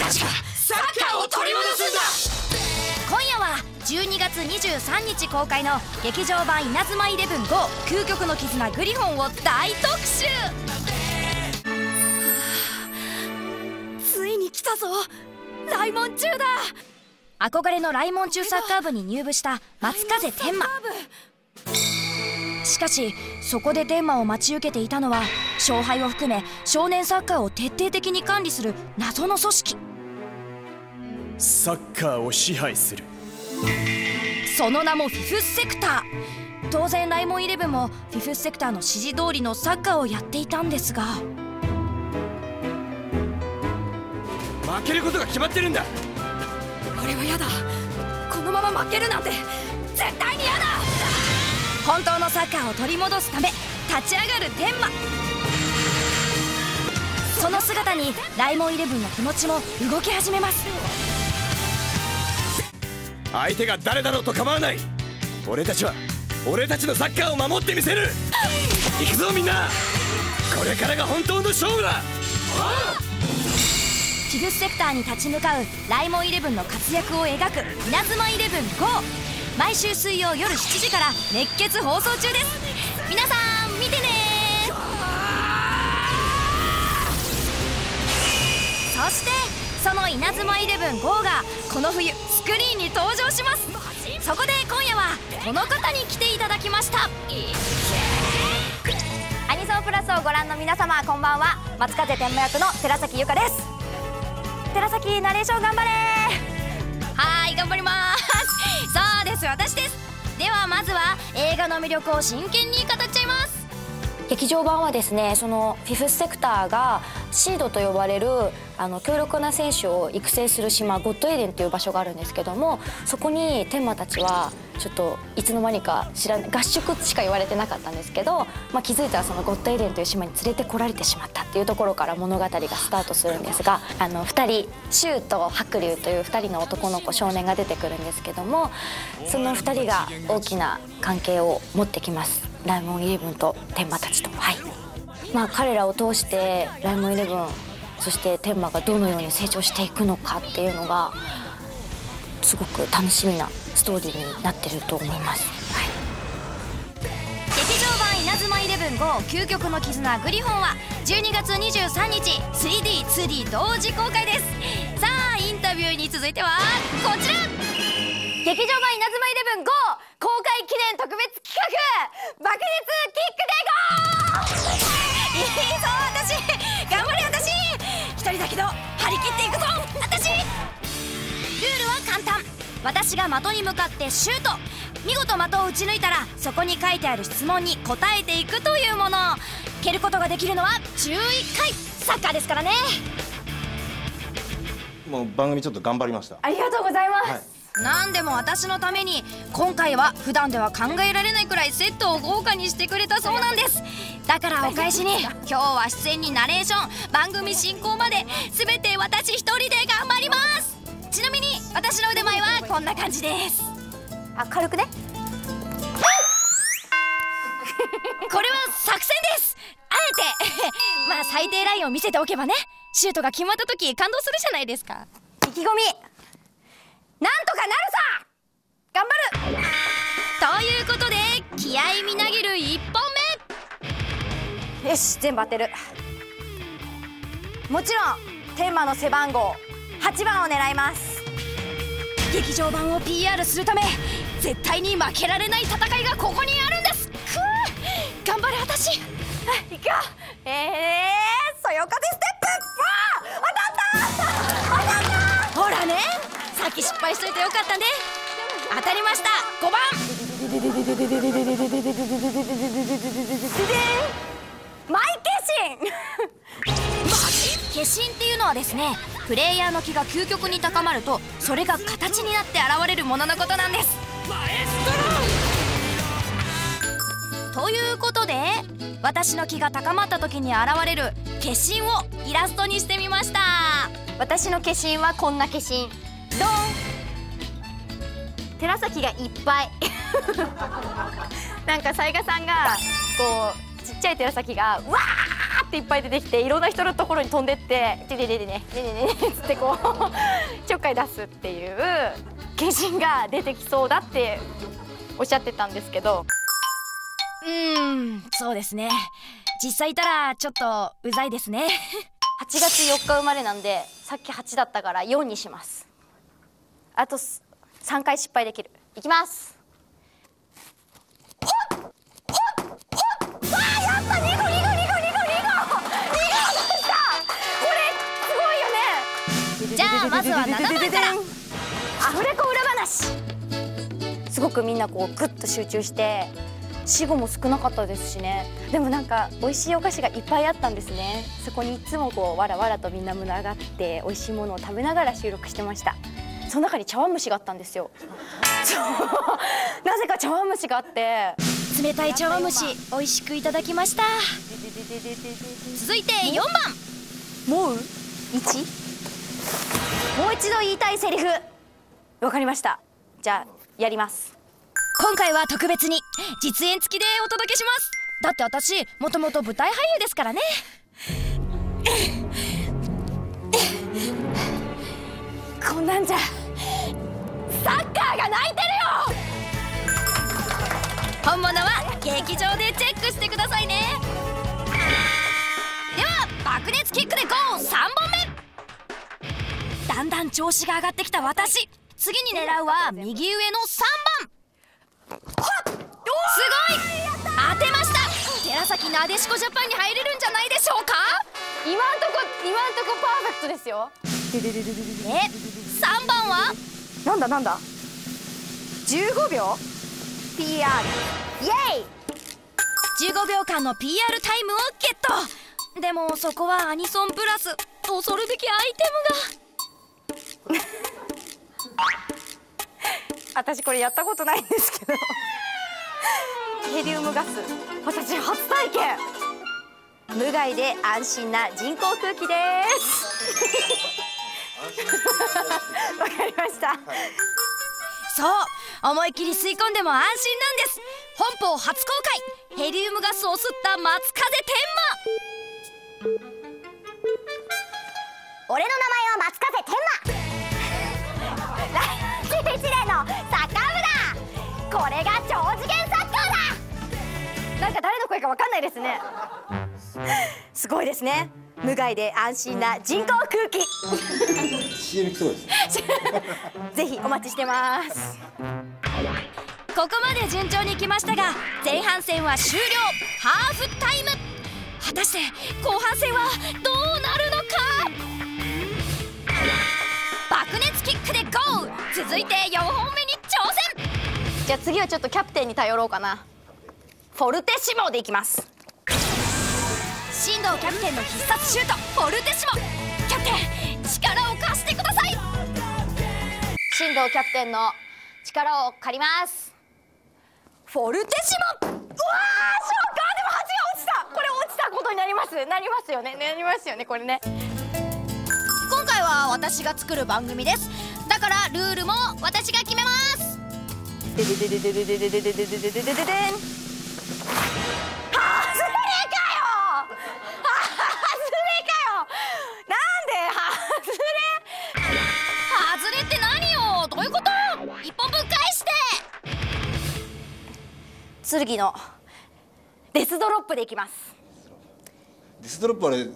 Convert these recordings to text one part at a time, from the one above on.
たちがサッカーを取り戻すんだ。今夜は12月23日公開の劇場版稲妻イレブン5究極の絆グリフォンを大特集。ついに来たぞ、来門中だ。憧れの来門中サッカー部に入部した松風天馬。しかしそこで天馬を待ち受けていたのは勝敗を含め少年サッカーを徹底的に管理する謎の組織。サッカーを支配する、その名もフィフスセクター。当然来門イレブンもフィフスセクターの指示通りのサッカーをやっていたんですが、負けることが決まってるんだ。俺は嫌だ、このまま負けるなんて絶対に嫌だ。本当のサッカーを取り戻すため立ち上がる天馬。その姿に来門イレブンの気持ちも動き始めます。相手が誰だろうと構わない。俺たちのサッカーを守ってみせる。行くぞみんな、これからが本当の勝負だ。フィフスセクターに立ち向かう来門イレブンの活躍を描く稲妻イレブン5、毎週水曜夜7時から熱血放送中です。皆さん見てね。そしてその稲妻イレブン5がこの冬スクリーンに登場します。そこで今夜はこの方に来ていただきました。アニソンプラスをご覧の皆様こんばんは。松風天馬役の寺崎由香です。寺崎ナレーション頑張れ。はい、頑張ります。そうです、私です。ではまずは映画の魅力を真剣に語っちゃいます。劇場版はですね、そのフィフスセクターがシードと呼ばれる強力な選手を育成する島ゴッドエデンという場所があるんですけども、そこに天馬たちはちょっといつの間にか知らない合宿しか言われてなかったんですけど、気づいたらそのゴッドエデンという島に連れてこられてしまったっていうところから物語がスタートするんですが、2人シュウと白龍という2人の男の子少年が出てくるんですけども、その2人が大きな関係を持ってきます。来門イレブンと天馬たちと。はい、彼らを通して来門イレブンそして天馬がどのように成長していくのかっていうのがすごく楽しみなストーリーになってると思います。はい、劇場版稲妻イレブン5究極の絆グリフォンは12月23日 3D、2D 同時公開です。さあインタビューに続いてはこちら、劇場版稲妻イレブン5公開記念特別企画爆裂キックでゴー。いいぞ私、頑張れ私、一人だけど張り切っていくぞ私。ルールは簡単。私が的に向かってシュート。見事的を撃ち抜いたらそこに書いてある質問に答えていくというもの。蹴ることができるのは11回。サッカーですからね。もう番組ちょっと頑張りました。ありがとうございます。はい、なんでも私のために今回は普段では考えられないくらいセットを豪華にしてくれたそうなんです。だからお返しに今日は出演にナレーション、番組進行まで全て私一人で頑張ります。ちなみに私の腕前はこんな感じです。軽くねこれは作戦です。あえて最低ラインを見せておけばね、シュートが決まった時感動するじゃないですか。意気込みなんとかなるさ、頑張るということで気合いみなぎる1本目。よし、全部当てる。もちろん天馬の背番号8番を狙います。劇場版を PR するため絶対に負けられない戦いがここにあるんです。頑張れ私。いくよ。そよ風ステップ。当たったほらね、さっき失敗しといてよかったね。当たりました。5番マイ化身っていうのはですね、プレイヤーの気が究極に高まるとそれが形になって現れるもののことなんです。ということで私の気が高まった時に現れる化身をイラストにしてみました。私の化身はこんな化身。ドン。寺崎がいっぱいなんか雑賀さんがこうちっちゃい寺崎がわーってっていっぱい出てきて、いろんな人のところに飛んでって「でねでねねねねね」っつってこうちょっかい出すっていう化身が出てきそうだっておっしゃってたんですけど、そうですね。実際いたらちょっとうざいですね。8月4日生まれなんで、さっき8だったから4にします。あと3回失敗できる。いきます。ほっほっほっ、わあ、やった。2個2個2個2個2個2個出した。これすごいよね。じゃあまずは7番から。アフレコ裏話。すごくみんなこうグッと集中して死後も少なかったですしね。でもなんか美味しいお菓子がいっぱいあったんですね。そこにいつもこうわらわらとみんな群がって美味しいものを食べながら収録してました。その中に茶碗蒸しがあったんですよ。なぜか茶碗蒸しがあって、冷たい茶碗蒸し美味しくいただきました。続いて4番。もう1？もう一度言いたいセリフ。わかりました。じゃあやります。今回は特別に実演付きでお届けします。だって私もともと舞台俳優ですからね。こんなんじゃサッカーが泣いてるよ。本物は劇場でチェックしてくださいね。では爆熱キックでゴー。3本目。だんだん調子が上がってきた私、次に狙うは右上の3番。すごい、当てました。寺崎なでしこジャパンに入れるんじゃないでしょうか。今んとこパーフェクトですよ。で3番はなんだ15秒 PR イエイ。15秒間の PR タイムをゲット。でもそこはアニソンプラス恐るべきアイテムが。私これやったことないんですけどヘリウムガス、私初体験。無害で安心な人工空気ですわかりました。そう、思い切り吸い込んでも安心なんです。本邦初公開、ヘリウムガスを吸った松風天馬。俺の名前は松風天馬来日1年のサッカー部だ。これが超次元サッカーだ。なんか誰の声かわかんないですね。すごいですね。無害で安心な人工空気CM 来そうですぜひお待ちしてます。ここまで順調に来ましたが、前半戦は終了。ハーフタイム。果たして後半戦はどうなるのか。爆熱キックでゴー。続いて4本目に挑戦。じゃあ次はちょっとキャプテンに頼ろうかな。フォルテシモでいきます。進藤キャプテンの必殺シュート、フォルテシモ。キャプテン力を貸してください。進藤キャプテンの力を借ります。フォルテシモ。うわー、ショッカー。でも8が落ちた。これ落ちたことになりますよねこれね。今回は私が作る番組です。だからルールも私が決めます。でででででででででででででででででん。外れって何よ。どういうこと。一本分返して。剣のデスドロップでいきます。デスドロップあれ大丈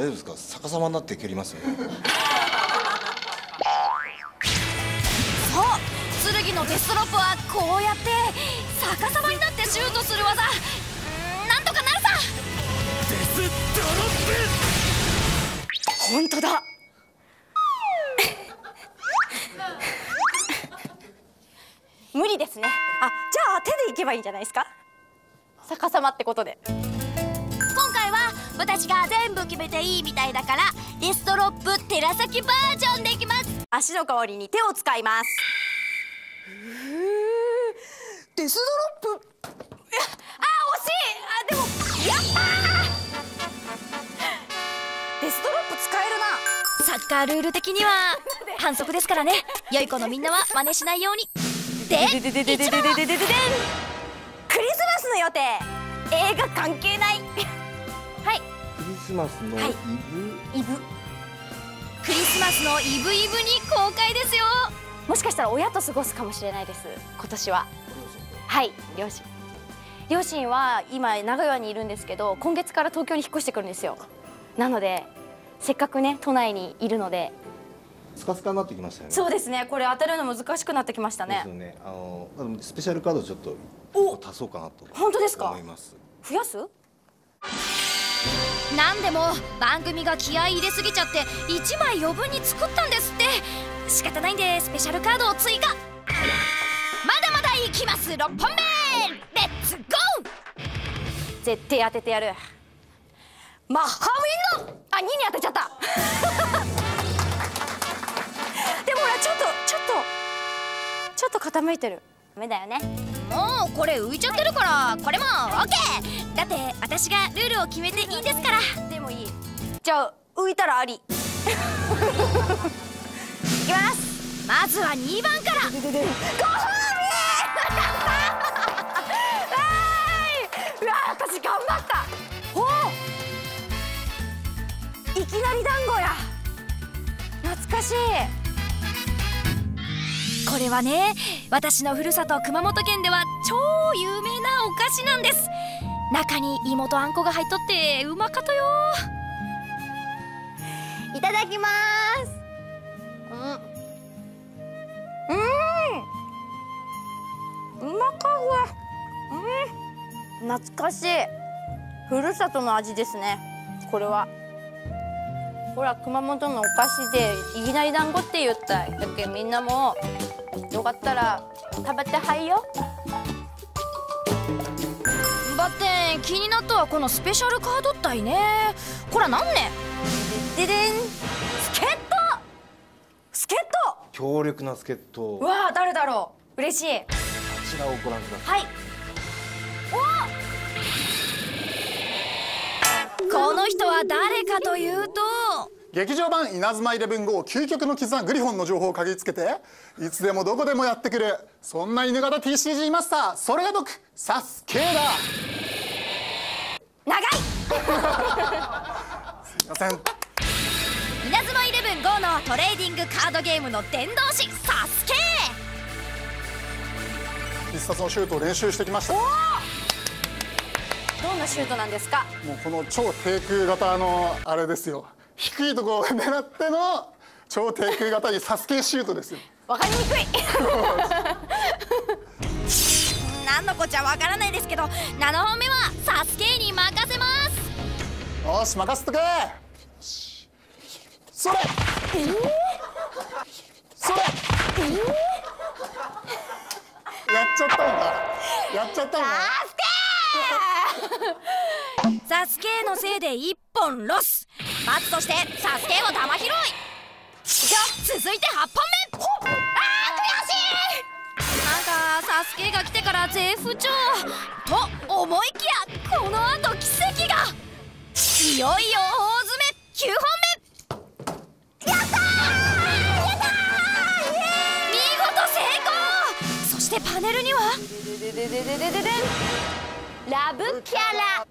夫ですか。逆さまになって蹴りますよねそう、剣のデスドロップはこうやって逆さまになってシュートする技。なんとかなるさ。デスドロップ。本当だ無理ですね。あ、じゃあ手でいけばいいんじゃないですか。逆さまってことで。今回は私が全部決めていいみたいだから、デスドロップ寺崎バージョンでいきます。足の代わりに手を使います。デスドロップ。あ、惜しい。あ、でもやったー。デスドロップ使えるな。サッカールール的には反則ですからね。良い子のみんなは真似しないように。で、1番はクリスマスの予定。映画関係ないはい。クリスマスのイブ、イブ。クリスマスのイブイブに公開ですよ。もしかしたら親と過ごすかもしれないです、今年は。はい、両親は今名古屋にいるんですけど、今月から東京に引っ越してくるんですよ。なのでせっかくね都内にいるので、スカスカになってきましたよね。そうですね、これ当たるの難しくなってきましたね。ですよね。スペシャルカードちょっと足そうかなと。本当ですか？思います。増やす？なんでも番組が気合い入れすぎちゃって1枚余分に作ったんですって。仕方ないんでスペシャルカードを追加。まだまだいきます。6本目レッツゴー。絶対当ててやる。マッハウィンド。あ、2に当てちゃったでもほらちょっと傾いてる。ダメだよね。もうこれ浮いちゃってるからこれも OK。 だって私がルールを決めていいんですから。でもいい。じゃあ浮いたらありいきます。まずは2番から。ご褒美うわー、私頑張った。おお、いきなり団子や。懐かしい。これはね、私のふるさと熊本県では超有名なお菓子なんです。中に芋とあんこが入っとってうまかとよ。いただきます。うまかわ。懐かしい。ふるさとの味ですね。これは。ほら、熊本のお菓子でいきなり団子って言ったい。だけどみんなもよかったら食べてはいよ。ばって気になったこのスペシャルカードったいね。こらなんね。ででん、助っ人。助っ人。強力な助っ人。うわあ、誰だろう。嬉しい。こちらをご覧ください。はい。この人は誰かというと、劇場版稲妻イレブン号究極の絆グリフォンの情報を嗅ぎつけていつでもどこでもやってくる、そんな犬型 TCG マスター、それが僕サスケだ。長いすいません。稲妻イレブン号のトレーディングカードゲームの伝道師サスケ。必殺のシュートを練習してきました。どんなシュートなんですか？もうこの超低空型のあれですよ。低いところを狙っての超低空型にサスケシュートですよ。わかりにくい何のこっちゃわからないですけど、7本目はサスケに任せます。よし任せとけ。それ、それ、やっちゃったのか。やっちゃったのか。サスケのせいで1本ロス。罰としてサスケの玉拾い。続いて8本目。悔しい。なんかサスケが来てから絶不調と思いきや、この後奇跡が。いよいよ大詰め9本目。やったー、やったー、見事成功。そしてパネルにはラブキャラ。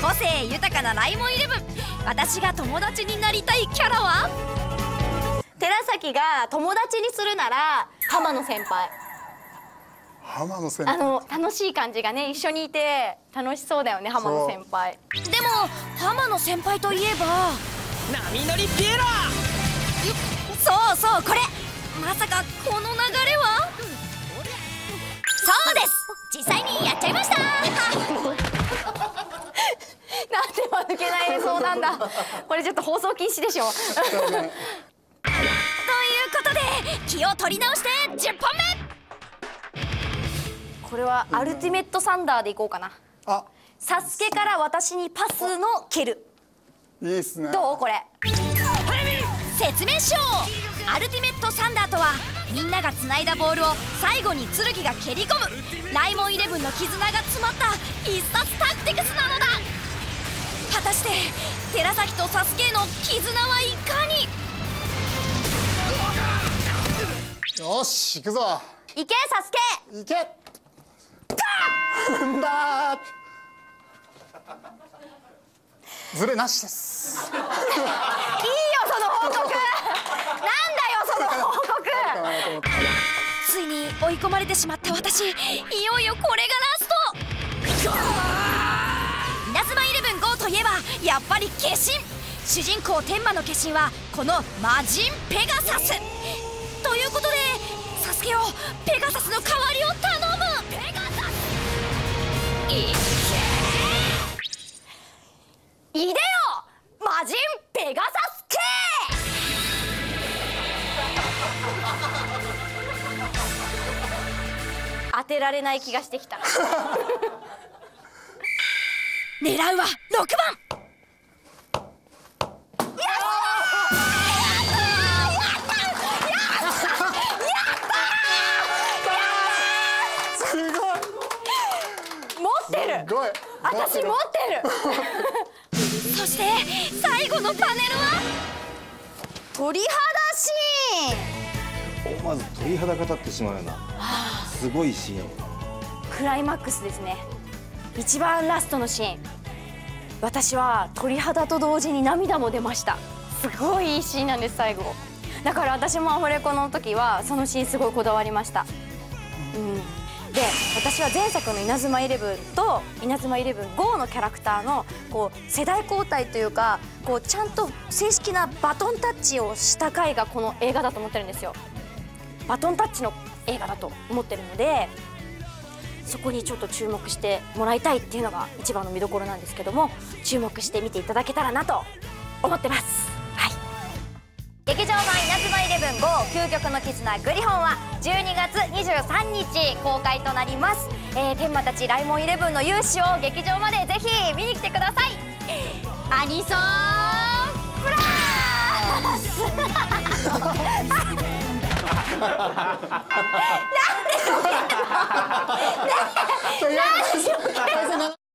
個性豊かなライモンイレブン。私が友達になりたいキャラは。寺崎が友達にするなら浜野先輩。浜野先輩。楽しい感じがね、一緒にいて楽しそうだよね、浜野先輩。でも浜野先輩といえば波乗りピエロ。そうそう、これまさかこの流れは。そうです、実際にやっちゃいましたなんで間抜けな映像なんだこれちょっと放送禁止でしょということで気を取り直して10本目。これはアルティメットサンダーでいこうかな。あ、サスケから私にパスの蹴る。いいっすね。どうこれ。説明しよう。アルティメットサンダーとは、みんながつないだボールを最後に剣が蹴り込むライモンイレブンの絆が詰まった必殺タクティクスなのだ。果たして寺崎とサスケの絆はいかに。よし行くぞ。いけサスケ。行け。踏んだー。ズレなしです。いいよその報告なんだよその報告ついに追い込まれてしまった私、いよいよこれがラスト。稲妻イレブン GO といえばやっぱり化身。主人公天馬の化身はこの魔人ペガサスということで、サスケをペガサスの代わりを頼む。ペガサスいけいでよ魔人ペガサス系当てられない気がしてきた狙うは6番。すごい。持ってるすごい。私持ってるそして最後のパネルは鳥肌シーン思わず鳥肌が立ってしまうようなすごいシーン。クライマックスですね。一番ラストのシーン、私は鳥肌と同時に涙も出ました。すごいいいシーンなんです最後。だから私もアフレコの時はそのシーンすごいこだわりました。で私は前作の稲妻イレブンと稲妻イレブン GO のキャラクターのこう世代交代というか、こうちゃんと正式なバトンタッチをした回がこの映画だと思ってるんですよ。バトンタッチの映画だと思ってるので、そこにちょっと注目してもらいたいっていうのが一番の見どころなんですけども、注目して見ていただけたらなと思ってます。はい、劇場版稲妻イレブン GO 究極の絆グリホンは12月23日公開となります。天馬たちライモンイレブンの勇姿を劇場までぜひ見に来てください。アニソンプラスなんで